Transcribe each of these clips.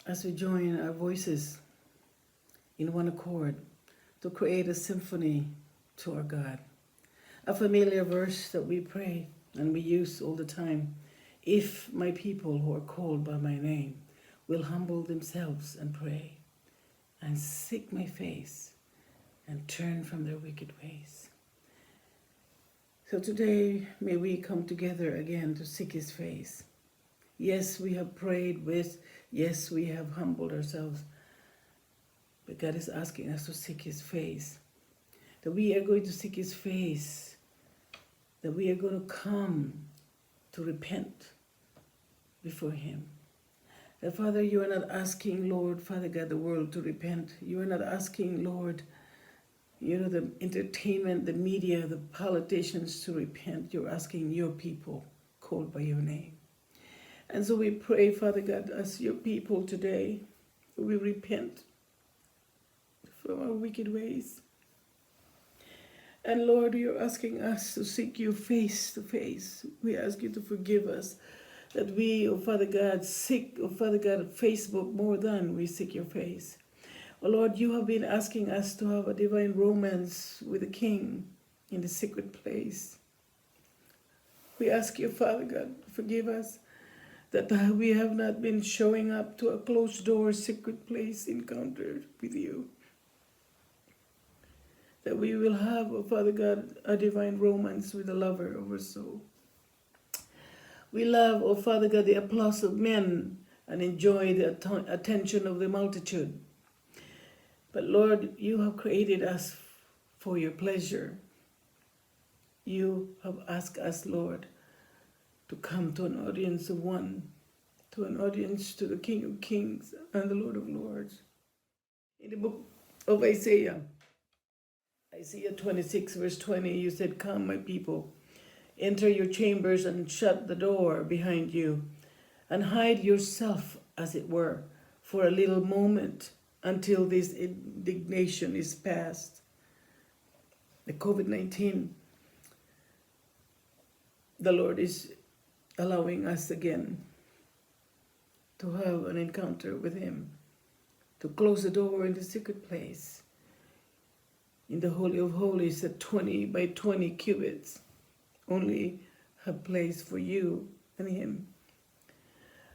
as we join our voices in one accord to create a symphony to our God. A familiar verse that we pray and we use all the time. If my people who are called by my name will humble themselves and pray and seek my face and turn from their wicked ways. So today, may we come together again to seek his face. Yes, we have prayed with, yes, we have humbled ourselves, but God is asking us to seek his face. That we are going to seek his face. That we are going to come to repent before him. That, Father, you are not asking, Lord, Father God, the world to repent. You are not asking, Lord, the entertainment, the media, the politicians to repent. You're asking your people called by your name. And so we pray, Father God, as your people today, we repent from our wicked ways. And Lord, you're asking us to seek you face to face. We ask you to forgive us that we, oh Father God, seek, oh Father God, Facebook more than we seek your face. Oh Lord, you have been asking us to have a divine romance with the King in the secret place. We ask you, Father God, forgive us that we have not been showing up to a closed door secret place encounter with you. That we will have, oh Father God, a divine romance with the lover of our soul. We love, oh Father God, the applause of men and enjoy the attention of the multitude. But Lord, you have created us for your pleasure. You have asked us, Lord, to come to an audience of one, to an audience to the King of Kings and the Lord of Lords. In the book of Isaiah 26, verse 20, you said, "Come, my people, enter your chambers and shut the door behind you, and hide yourself, as it were, for a little moment until this indignation is past." The COVID-19, the Lord is allowing us again to have an encounter with him, to close the door in the secret place, in the Holy of Holies at 20 by 20 cubits, only a place for you and him.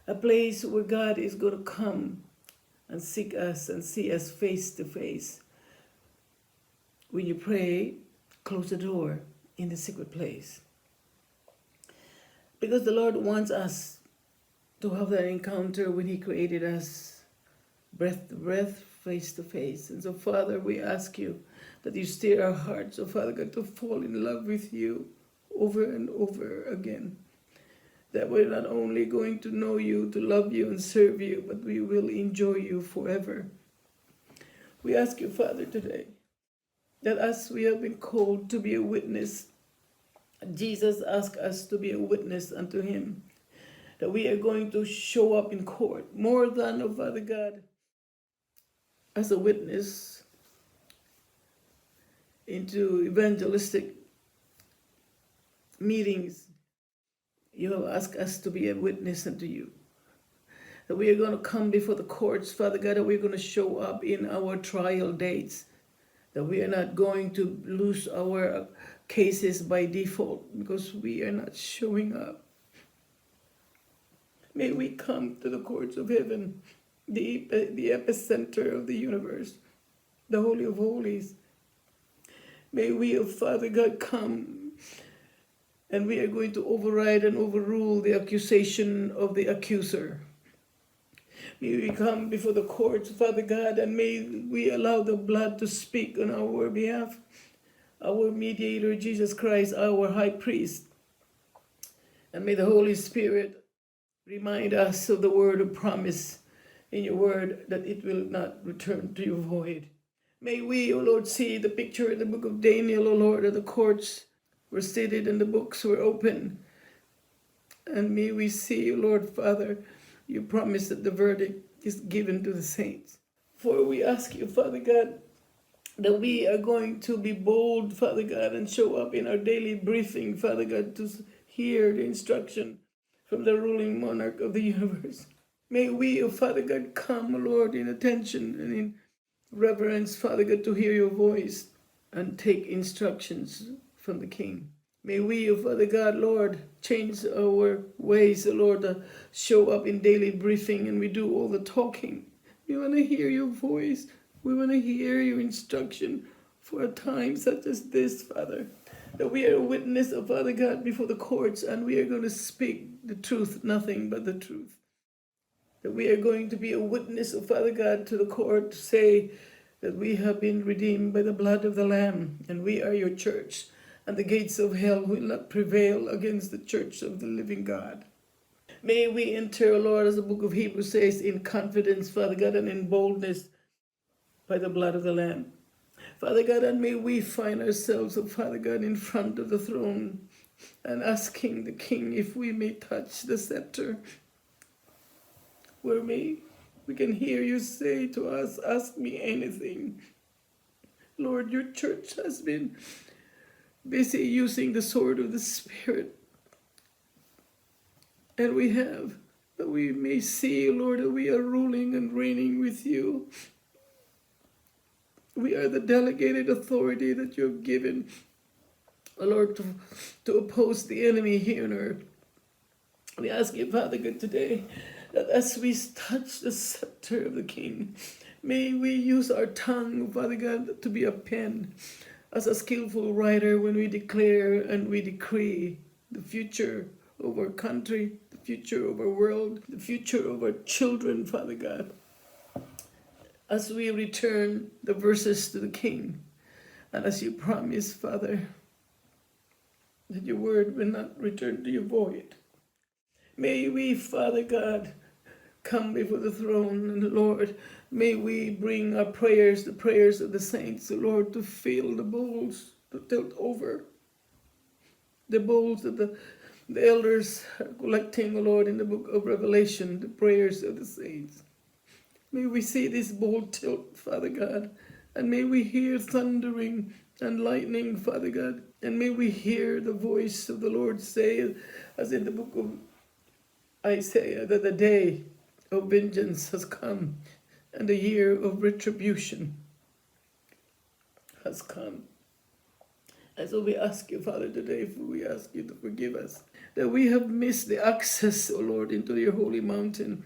A place where God is going to come and seek us and see us face to face. When you pray, close the door in the secret place. Because the Lord wants us to have that encounter when he created us, breath to breath, face to face. And so, Father, we ask you that you stir our hearts, oh Father God, to fall in love with you over and over again. That we're not only going to know you, to love you and serve you, but we will enjoy you forever. We ask you, Father, today, that as we have been called to be a witness, Jesus asked us to be a witness unto him, that we are going to show up in court more than, oh Father God, as a witness into evangelistic meetings. You have asked us to be a witness unto you. That we are going to come before the courts, Father God, that we're going to show up in our trial dates. That we are not going to lose our cases by default because we are not showing up. May we come to the courts of heaven, the epicenter of the universe, the Holy of Holies. May we, oh Father God, come, and we are going to override and overrule the accusation of the accuser. May we come before the courts, Father God, and may we allow the blood to speak on our behalf. Our mediator, Jesus Christ, our high priest. And may the Holy Spirit remind us of the word of promise in your word, that it will not return to you void. May we, O Lord, see the picture in the book of Daniel, O Lord, that the courts were seated and the books were open. And may we see, O Lord, Father, you promise that the verdict is given to the saints. For we ask you, Father God, that we are going to be bold, Father God, and show up in our daily briefing, Father God, to hear the instruction from the ruling monarch of the universe. May we, oh Father God, come, Lord, in attention and in reverence, Father God, to hear your voice and take instructions from the King. May we, oh Father God, Lord, change our ways, Lord, show up in daily briefing and we do all the talking. We want to hear your voice. We want to hear your instruction for a time such as this, Father. That we are a witness of Father God before the courts and we are going to speak the truth, nothing but the truth. That we are going to be a witness of Father God to the court to say that we have been redeemed by the blood of the Lamb and we are your church and the gates of hell will not prevail against the church of the living God. May we enter, Lord, as the book of Hebrews says, in confidence, Father God, and in boldness by the blood of the Lamb. Father God, and may we find ourselves, oh Father God, in front of the throne and asking the King if we may touch the scepter. Where we can hear you say to us, ask me anything. Lord, your church has been busy using the sword of the Spirit. And we have, that we may see, Lord, that we are ruling and reigning with you. We are the delegated authority that you have given, Lord, to oppose the enemy here on earth. We ask you, Father God, today, that as we touch the scepter of the King, may we use our tongue, Father God, to be a pen, as a skillful writer when we declare and we decree the future of our country, the future of our world, the future of our children, Father God. As we return the verses to the King, and as you promise, Father, that your word will not return to you void. May we, Father God, come before the throne, and Lord, may we bring our prayers, the prayers of the saints, Lord, to fill the bowls, to tilt over. The bowls that the elders are collecting, Lord, in the book of Revelation, the prayers of the saints. May we see this bowl tilt, Father God, and may we hear thundering and lightning, Father God, and may we hear the voice of the Lord say, as in the book of Isaiah, that the day of vengeance has come and the year of retribution has come. And so we ask you, Father, today, we ask you to forgive us, that we have missed the access, O Lord, into your holy mountain,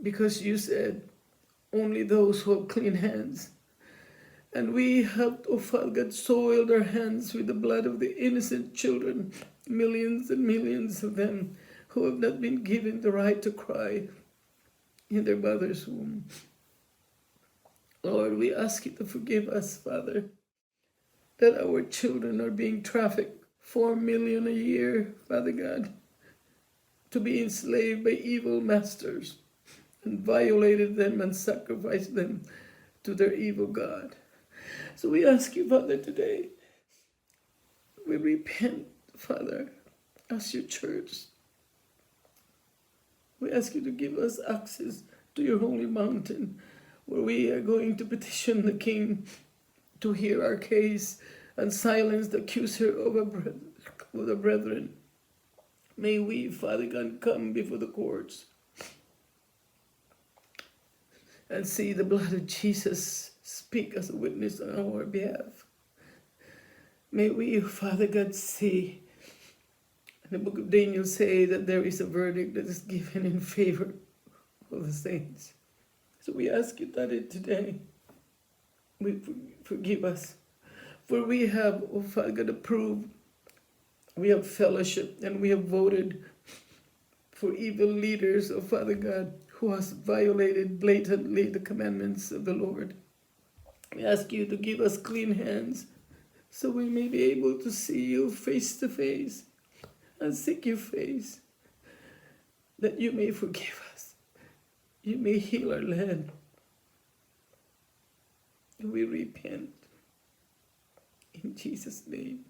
because you said only those who have clean hands. And we have, oh Father God, soiled our hands with the blood of the innocent children, millions and millions of them who have not been given the right to cry in their mother's womb. Lord, we ask you to forgive us, Father, that our children are being trafficked 4 million a year, Father God, to be enslaved by evil masters, and violated them and sacrificed them to their evil God. So we ask you, Father, today, we repent, Father, as your church. We ask you to give us access to your holy mountain, where we are going to petition the King to hear our case and silence the accuser of the brethren. May we, Father God, come before the courts and see the blood of Jesus speak as a witness on our behalf. May we, Father God, see, in the book of Daniel, say that there is a verdict that is given in favor of the saints. So we ask you, Daddy, today, we forgive us, for we have, oh Father God, approved, we have fellowship, and we have voted for evil leaders, oh Father God, who has violated blatantly the commandments of the Lord. We ask you to give us clean hands so we may be able to see you face to face and seek your face, that you may forgive us. You may heal our land. We repent. In Jesus' name.